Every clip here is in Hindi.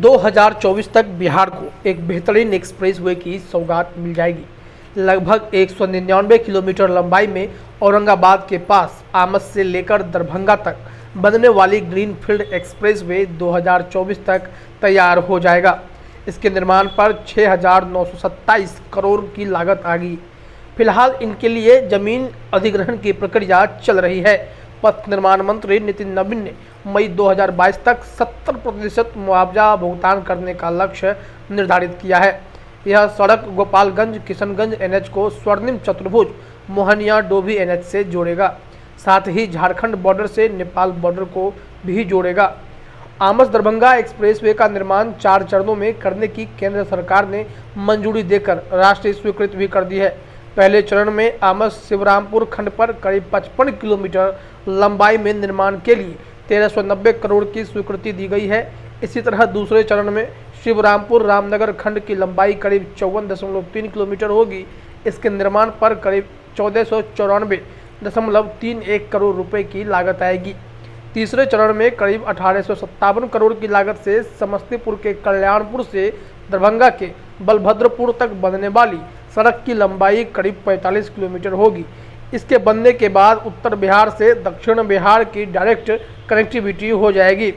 2024 तक बिहार को एक बेहतरीन एक्सप्रेसवे की सौगात मिल जाएगी। लगभग 199 किलोमीटर लंबाई में औरंगाबाद के पास आमस से लेकर दरभंगा तक बनने वाली ग्रीनफील्ड एक्सप्रेसवे 2024 तक तैयार हो जाएगा। इसके निर्माण पर 6,927 करोड़ की लागत आ गई। फिलहाल इनके लिए जमीन अधिग्रहण की प्रक्रिया चल रही है। पथ निर्माण मंत्री नितिन नवीन ने मई 2022 तक 70% मुआवजा भुगतान करने का लक्ष्य निर्धारित किया है। यह सड़क गोपालगंज किशनगंज एनएच को स्वर्णिम चतुर्भुज मोहनिया डोभी एनएच से जोड़ेगा, साथ ही झारखंड बॉर्डर से नेपाल बॉर्डर को भी जोड़ेगा। आमस दरभंगा एक्सप्रेसवे का निर्माण 4 चरणों में करने की केंद्र सरकार ने मंजूरी देकर राष्ट्रीय स्वीकृति भी कर दी है। पहले चरण में आमस शिवरामपुर खंड पर करीब 55 किलोमीटर लंबाई में निर्माण के लिए 1390 करोड़ की स्वीकृति दी गई है। इसी तरह दूसरे चरण में शिवरामपुर रामनगर खंड की लंबाई करीब 54.3 किलोमीटर होगी। इसके निर्माण पर करीब 1494.31 करोड़ रुपए की लागत आएगी। तीसरे चरण में करीब 1857 करोड़ की लागत से समस्तीपुर के कल्याणपुर से दरभंगा के बलभद्रपुर तक बनने वाली सड़क की लंबाई करीब 45 किलोमीटर होगी। इसके बनने के बाद उत्तर बिहार से दक्षिण बिहार की डायरेक्ट कनेक्टिविटी हो जाएगी,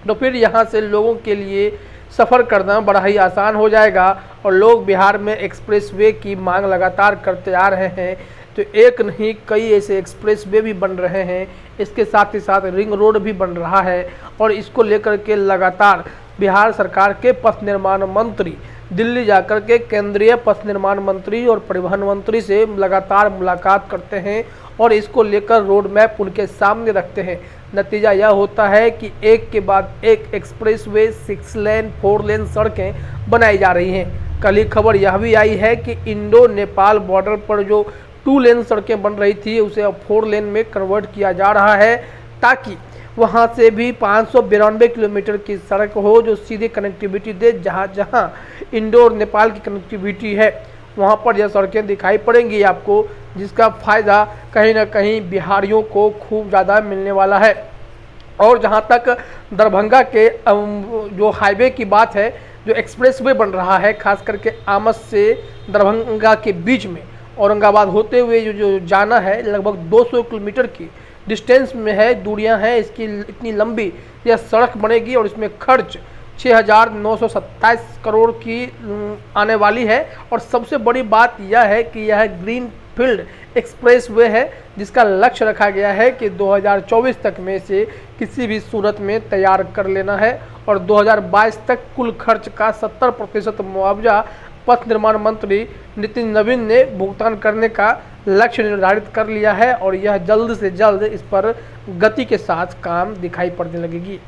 तो फिर यहाँ से लोगों के लिए सफ़र करना बड़ा ही आसान हो जाएगा। और लोग बिहार में एक्सप्रेसवे की मांग लगातार करते आ रहे हैं, तो एक नहीं कई ऐसे एक्सप्रेसवे भी बन रहे हैं। इसके साथ ही साथ रिंग रोड भी बन रहा है और इसको लेकर के लगातार बिहार सरकार के पथ निर्माण मंत्री दिल्ली जाकर के केंद्रीय पथ निर्माण मंत्री और परिवहन मंत्री से लगातार मुलाकात करते हैं और इसको लेकर रोड मैप उनके सामने रखते हैं। नतीजा यह होता है कि एक के बाद एक एक्सप्रेसवे 6 लेन 4 लेन सड़कें बनाई जा रही हैं। कल ही खबर यह भी आई है कि इंडो नेपाल बॉर्डर पर जो 2 लेन सड़कें बन रही थी उसे अब 4 लेन में कन्वर्ट किया जा रहा है, ताकि वहां से भी 592 किलोमीटर की सड़क हो जो सीधे कनेक्टिविटी दे। जहां जहां इंडो और नेपाल की कनेक्टिविटी है वहां पर यह सड़कें दिखाई पड़ेंगी आपको, जिसका फ़ायदा कहीं ना कहीं बिहारियों को खूब ज़्यादा मिलने वाला है। और जहां तक दरभंगा के जो हाईवे की बात है, जो एक्सप्रेसवे बन रहा है खास करके आमस से दरभंगा के बीच में औरंगाबाद होते हुए जो जाना है, लगभग 200 किलोमीटर की डिस्टेंस में है, दूरियां हैं। इसकी इतनी लंबी यह सड़क बनेगी और इसमें खर्च 6,927 करोड़ की आने वाली है। और सबसे बड़ी बात यह है कि यह ग्रीन फील्ड एक्सप्रेसवे है, जिसका लक्ष्य रखा गया है कि 2024 तक में से किसी भी सूरत में तैयार कर लेना है और 2022 तक कुल खर्च का 70% मुआवजा पथ निर्माण मंत्री नितिन नवीन ने भुगतान करने का लक्ष्य निर्धारित कर लिया है और यह जल्द से जल्द इस पर गति के साथ काम दिखाई पड़ने लगेगी।